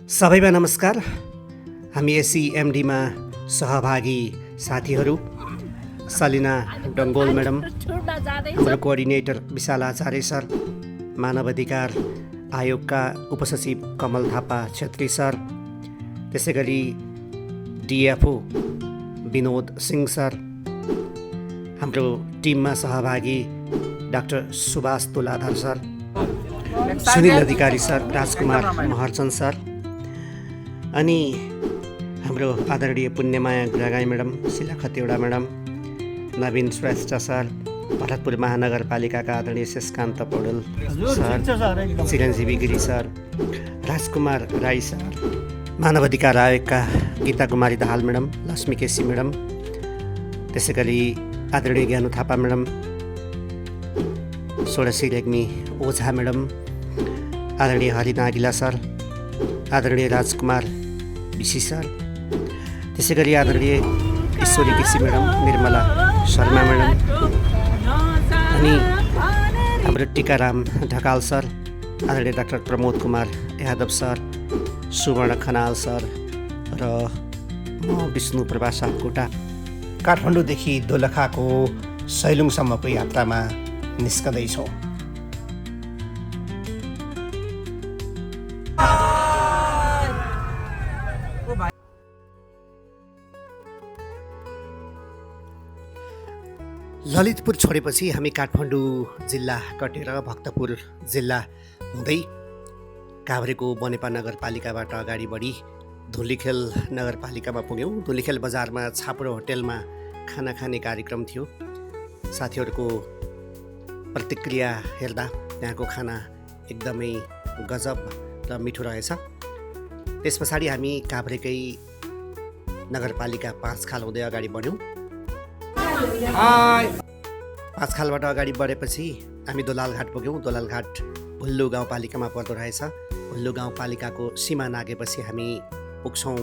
सबैमा नमस्कार। हामी एसईएमडीमा सहभागी साथीहरू सलिना डङ्गोल म्याडम, हाम्रो कोअर्डिनेटर विशाल आचार्य सर, मानव अधिकार आयोगका उपसचिव कमल थापा छेत्री सर, त्यसै गरी डिएफओ विनोद सिंह सर, हाम्रो टिममा सहभागी डाक्टर सुभाष तुलाधर सर, सुनिल अधिकारी सर, राजकुमार महर्जन सर, अनि हाम्रो आदरणीय पुण्यमाया गुरागाई म्याडम, शिला खतिवडा म्याडम, नवीन श्रेष्ठ सर, भरतपुर महानगरपालिकाका आदरणीय शेषकान्त पौडेल सर, चिरञ्जीवी गिरी सर, राजकुमार राई सर, मानव अधिकार आयोगका गीता कुमारी दाहाल म्याडम, लक्ष्मी केसी म्याडम, त्यसै गरी आदरणीय ज्ञानु थापा म्याडम, षोडशी रेग्मी ओझा म्याडम, आदरणीय हरिना अघिला सर, आदरणीय राजकुमार विशी सर, त्यसै गरी आदरणीय ईश्वरी केसी म्याडम, निर्मला शर्मा म्याडम, अनि हाम्रो टिकाराम ढकाल सर, आदरणीय डाक्टर प्रमोद कुमार यादव सर, सुवर्ण खनाल सर र म विष्णु प्रभा सापकोटा काठमाडौँदेखि दोलखाको सैलुङसम्मको यात्रामा निस्कँदैछौँ। ललितपुर छोडेपछि हामी काठमाडौँ जिल्ला कटेर भक्तपुर जिल्ला हुँदै काभ्रेको बनेपा नगरपालिकाबाट अगाडि बढी धुलीखेल नगरपालिकामा पुग्यौँ। धुलीखेल बजारमा छाप्रो होटेलमा खाना खाने कार्यक्रम थियो। साथीहरूको प्रतिक्रिया हेर्दा त्यहाँको खाना एकदमै गजब र मिठो रहेछ। त्यस पछाडि हामी काभ्रेकै नगरपालिका 5 खाल हुँदै अगाडि बढ्यौँ। 5 खालबाट अगाडि बढेपछि हामी दोलालघाट पुग्यौँ। दोलालघाट भुल्लु गाउँपालिकामा पर्दो रहेछ। भुल्लु गाउँपालिकाको सीमा नागेपछि हामी पुग्छौँ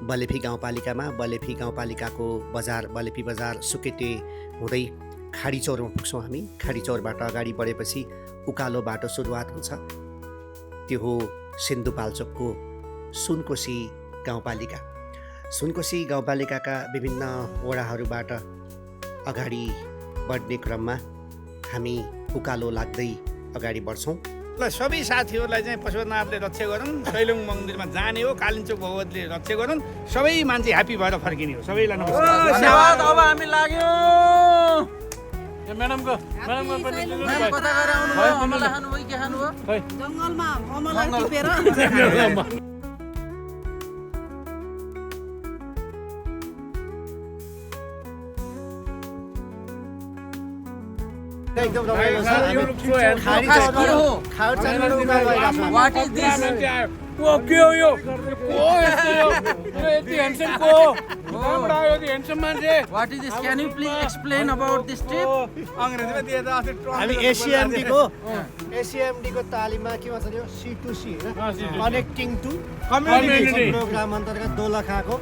बलेफी गाउँपालिकामा। बलेफी गाउँपालिकाको बजार बलेफी बजार सुकेटे हुँदै खाडीचौरमा पुग्छौँ हामी। खाडीचौरबाट अगाडि बढेपछि उकालो बाटो सुरुवात हुन्छ। त्यो हो सिन्धुपाल्चोकको सुनकोशी गाउँपालिका। सुनकोशी गाउँपालिकाका विभिन्न वडाहरूबाट अगाडि बढ्ने क्रममा हामी उकालो लाग्दै अगाडि बढ्छौँ। ल सबै साथीहरूलाई चाहिँ पशुपतिनाथले रक्षा गरून्, सैलुङ मन्दिरमा जाने हो, कालिम्चोक भगवतीले रक्षा गरून्, सबै मान्छे ह्याप्पी भएर फर्किने हो। सबैलाई नमस्कार, धन्यवाद। अब हामी लाग्यो म्याडमको पनि कता गएर आउनुभयो? अमला खानुभयो के खानुभयो? जङ्गलमा अमला टिपेर एकदम रमाइलो छ। What is this? के हो यो? यति ह्यान्डसम को? कहाँबाट आयो यति ह्यान्डसम मान्छे? What is this? Can you please explain about this trip? अङ्ग्रेजीमा दिएर अस्ति हामी एसईएमडीको तालिममा के भन्छ यो C2C होइन, कनेक्टिङ टु कम्युनिटी प्रोग्राम अन्तर्गत दोलखाको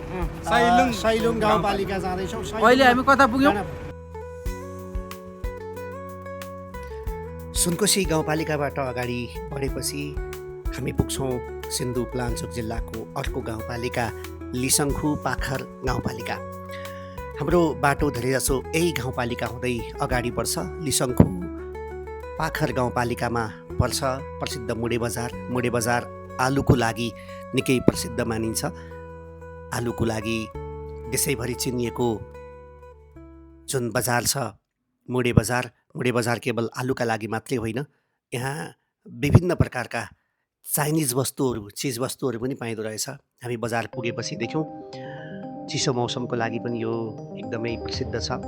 सैलुङ गाउँपालिका जाँदैछौँ। अहिले हामी कता पुग्यौँ? सुनकोशी गाउँपालिकाबाट अगाडि बढेपछि हामी पुग्छौँ सिन्धुपाल्चोक जिल्लाको अर्को गाउँपालिका लिसङ्खु पाखर गाउँपालिका। हाम्रो बाटो धेरैजसो यही गाउँपालिका हुँदै अगाडि बढ्छ। लिसङ्खु पाखर गाउँपालिकामा पर्छ प्रसिद्ध मुडे बजार। मुडे बजार आलुको लागि निकै प्रसिद्ध मानिन्छ। आलुको लागि देशैभरि चिनिएको जुन बजार छ मुडे बजार। मुडे बजार केवल आलुका लागि मात्रै होइन, यहाँ विभिन्न प्रकारका चाइनिज वस्तुहरू चिज वस्तुहरू पनि पाइँदो रहेछ। हामी बजार पुगेपछि देख्यौँ चिसो मौसमको लागि पनि यो एकदमै प्रसिद्ध छ।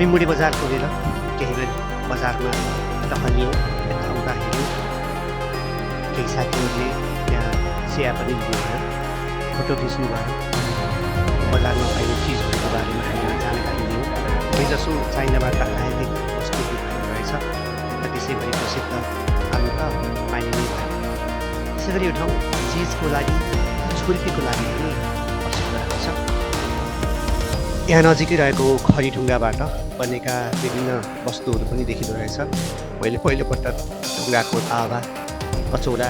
हामी मुडे बजार पुगेर केही बेर बजारमा टहल्यौँ, यताउता हेऱ्यौँ। केही साथीहरूले त्यहाँ चिया पनि लिनुभयो, फोटो खिच्नुभयो। बजारमा पाइने चिजहरूको बारेमा हामीलाई जानकारी लियौँ। जसो चाइनाबाट आयातित वस्तुहरू भएको रहेछ र त्यसै गरी प्रसिद्ध आलु त पाइने नै भयो। त्यसै गरी यो ठाउँ चिजको लागि, छुर्पीको लागि पनि प्रसिद्ध रहेछ। यहाँ नजिकै रहेको खरीढुङ्गाबाट बनेका विभिन्न वस्तुहरू पनि देखिँदो रहेछ। मैले पहिलोपटक ढुङ्गाको तावा, कचौरा,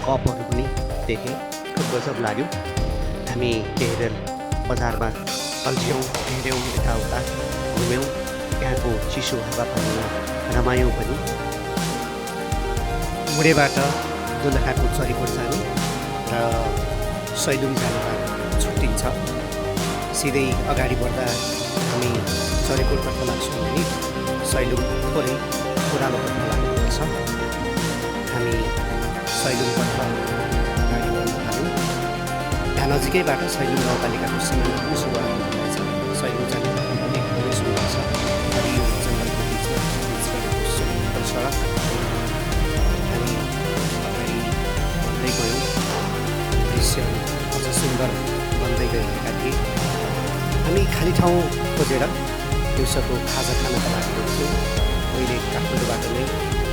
कपहरू पनि देखेँ। खुब गजब लाग्यो। हामी केही बेर बजारमा अल्झ्यौँ, हेऱ्यौँ, यताउता घुम्यौँ। यहाँको चिसो हावापानीमा रमायौँ पनि। मुडेबाट दोलखाको चरीकोट जाने र सैलुङ जाने बाटो छुट्टिन्छ। सिधै अगाडि बढ्दा हामी चरीकोटतर्फ लाग्छौँ भने सैलुङ थोरै ओह्रालोतर्फ लाग्नुपर्छ। हामी सैलुङतर्फ अगाडि बढ्न थाल्यौँ। यहाँ नजिकैबाट सैलुङ गाउँपालिकाको सिमाना पनि सुरु हुँदैछ। सैलुङ जाने एकदमै सुन्दर छ। हरियो जङ्गलको बिचमा बिच गरेको सुन्दर सडक। हामी अगाडि बढ्दै गयौँ। दृश्यहरू अझ सुन्दर बन्दै गइरहेका थिए। हामी खाली ठाउँ खोजेर दिउँसोको खाजा खानका लागि गउँछौँ। मैले काठमाडौँबाट नै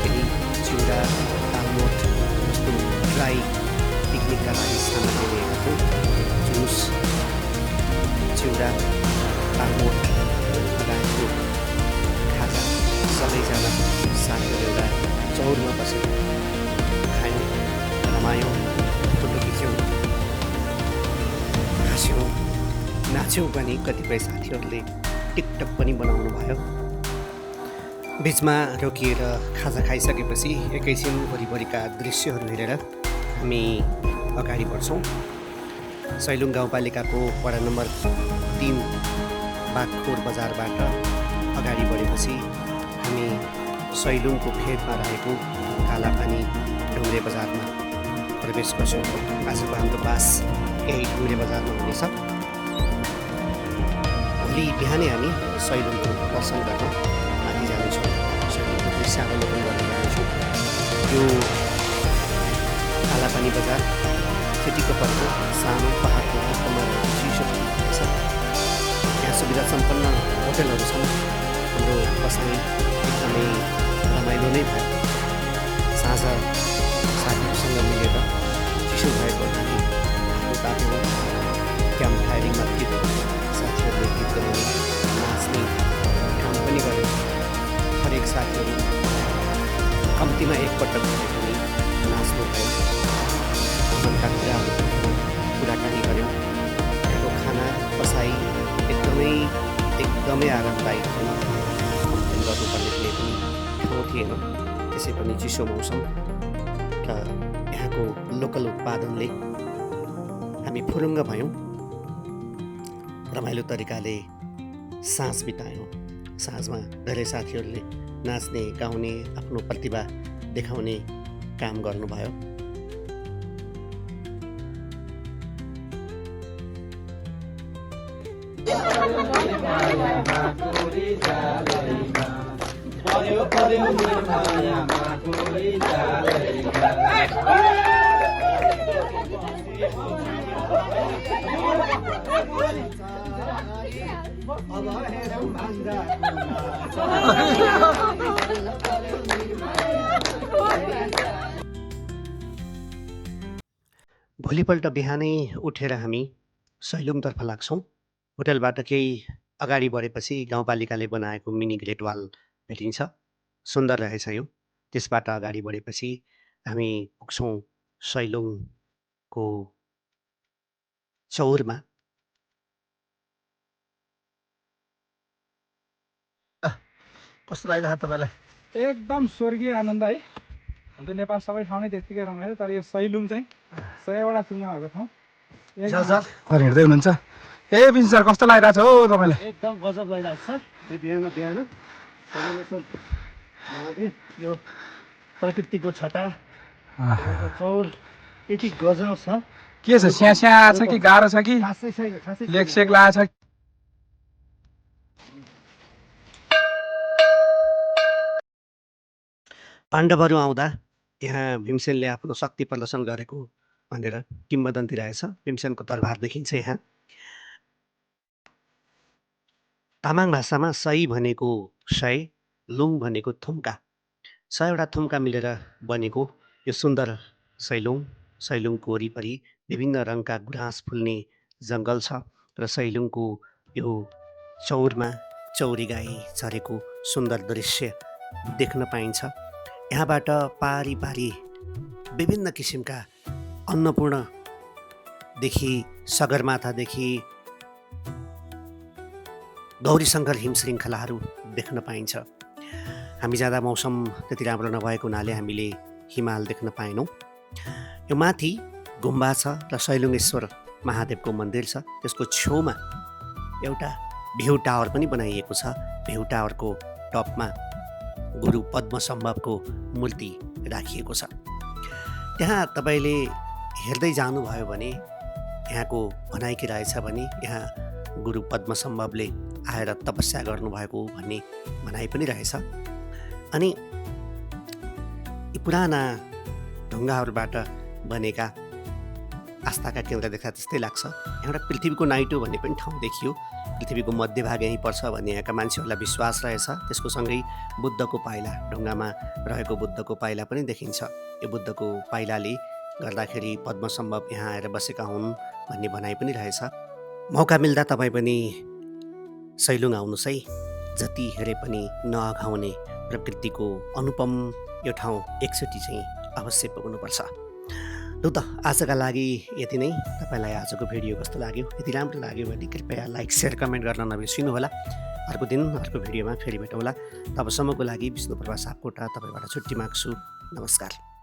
केही चिउरा, दालमोठ जस्तो ड्राई पिकनिकका लागि सामग्री लिएका थियौँ। जुस, चिउरा, दालमोठ लगायतको खाजा सबैजना साथीहरू एउटा चौरमा बसेर खायौँ, रमायौँ, फोटो खिच्यौँ, हाँस्यौँ, नाच्यौँ पनि। कतिपय साथीहरूले टिकटक पनि बनाउनु भयो। बिचमा रोकिएर खाजा खाइसकेपछि एकैछिन वरिपरिका दृश्यहरू हेरेर हामी अगाडि बढ्छौँ। सैलुङ गाउँपालिकाको वडा नम्बर 3 बागखोर बजारबाट अगाडि बढेपछि हामी सैलुङको फेदमा रहेको कालापानी ढुङ्ग्रे बजारमा प्रवेश गर्छौँ। आजको हाम्रो बास यही ढुङ्ग्रे बजारमा हुनेछ। भोलि बिहानै हामी सैलुङको दर्शन गर्न माथि जानेछौँ। सैलुङको दृश्यावलोकन गर्न जानेछौँ। यो कालापानी बजार सिटीको पर्को सानो पहाडको टुप्पोमा रहेको चिसो छ। यहाँ सुविधा सम्पन्न होटलहरू छन्। हाम्रो बसाइ एकदमै रमाइलो नै भयो। साँझ साथीहरूसँग मिलेर चिसो भएको हामी आफ्नो ताप्यौँ। क्याम्प फायरिङमा थिए। साथीहरूले गीत गाउने, नाच्ने काम पनि गऱ्यौँ। हरेक साथीहरू कम्तीमा एकपटक भने पनि नाच्नु भयो। मनका कुराकानी गऱ्यौँ। यहाँको खाना बसाइ एकदमै आरामदायक थियो। कम्प्लेन गर्नुपर्ने कुनै पनि ठाउँ थिएन। त्यसै पनि चिसो मौसम र यहाँको लोकल उत्पादनले हामी फुरुङ्ग भयौँ। रमाइलो तरिकाले साँझ बितायौँ। साँझमा धेरै साथीहरूले नाच्ने, गाउने, आफ्नो प्रतिभा देखाउने काम गर्नुभयो। भोलिपल्ट बिहानै उठेर हामी सैलुङतर्फ लाग्छौँ। होटलबाट केही अगाडि बढेपछि गाउँपालिकाले बनाएको मिनी ग्रेट वाल भेटिन्छ। सुन्दर रहेछ यो। त्यसबाट अगाडि बढेपछि हामी पुग्छौँ सैलुङको चौरमा। कस्तो लाग्यो तपाईँलाई? एकदम स्वर्गीय आनन्द है। हाम्रो नेपाल सबै ठाउँ नै त्यत्तिकै रमाइलो, तर यो सैलुङ चाहिँ 100वटा चुङ्गा भएको ठाउँ। सर हिँड्दै हुनुहुन्छ? ए बिन सर कस्तो लागिरहेको छ हौ तपाईँलाई? एकदम गजब लागिरहेको छ। बिहान यो प्रकृतिको छटा चौर यति गजब छ। के छ, स्यास्या छ कि गाह्रो छ कि खासै छैन, खासै लेक सेक लागेको छ? पाण्डवहरू आउँदा यहाँ भीमसेनले आफ्नो शक्ति प्रदर्शन गरेको भनेर किम्वदन्ती रहेछ। भीमसेनको दरबार देखिन्छ यहाँ। तामाङ भाषामा सही भनेको 100, लुङ भनेको थुम्का। 100वटा थुम्का मिलेर बनेको यो सुन्दर सैलुङ। सैलुङको वरिपरि विभिन्न रङका गुराँस फुल्ने जङ्गल छ र सैलुङको यो चौरमा चौरी गाई चरेको सुन्दर दृश्य देख्न पाइन्छ। यहाँबाट पारी पारी विभिन्न किसिमका अन्नपूर्णदेखि सगरमाथादेखि गौरीशङ्कर हिम श्रृङ्खलाहरू देख्न पाइन्छ। हामी जाँदा मौसम त्यति राम्रो नभएको हुनाले हामीले हिमाल देख्न पाएनौँ। यो माथि गुम्बा छ र शैलुङेश्वर महादेवको मन्दिर छ। त्यसको छेउमा एउटा भ्यू टावर पनि बनाइएको छ। भ्यू टावरको टपमा गुरु पद्मसम्भवको मूर्ति राखिएको छ। त्यहाँ तपाईँले हेर्दै जानुभयो भने यहाँको भनाइ के रहेछ भने यहाँ गुरु पद्मसम्भवले आएर तपस्या गर्नुभएको भन्ने भनाइ पनि रहेछ। अनि यी पुराना ढुङ्गाहरूबाट बनेका आस्थाका केन्द्र देख्दा त्यस्तै लाग्छ। एउटा पृथ्वीको नाइटो भन्ने पनि ठाउँ देखियो। पृथ्वीको मध्यभाग यहीँ पर्छ भन्ने यहाँका मान्छेहरूलाई विश्वास रहेछ। त्यसको सँगै बुद्धको पाइला, ढुङ्गामा रहेको बुद्धको पाइला पनि देखिन्छ। यो बुद्धको पाइलाले गर्दाखेरि पद्मसम्भव यहाँ आएर बसेका हुन् भन्ने भनाइ पनि रहेछ। मौका मिल्दा तपाईँ पनि सैलुङ आउनुहोस् है। जति हेरे पनि नअघाउने प्रकृतिको अनुपम यो ठाउँ एकचोटि चाहिँ अवश्य पुग्नुपर्छ। लु त आजका लागि यति नै। तपाईँलाई आजको भिडियो कस्तो लाग्यो? यदि राम्रो लाग्यो भने कृपया लाइक, सेयर, कमेन्ट गर्न नबिर्सिनु होला। अर्को दिन अर्को भिडियोमा फेरि भेटौँला। तबसम्मको लागि विष्णु प्रभा सापकोटा तपाईँबाट छुट्टी माग्छु। नमस्कार।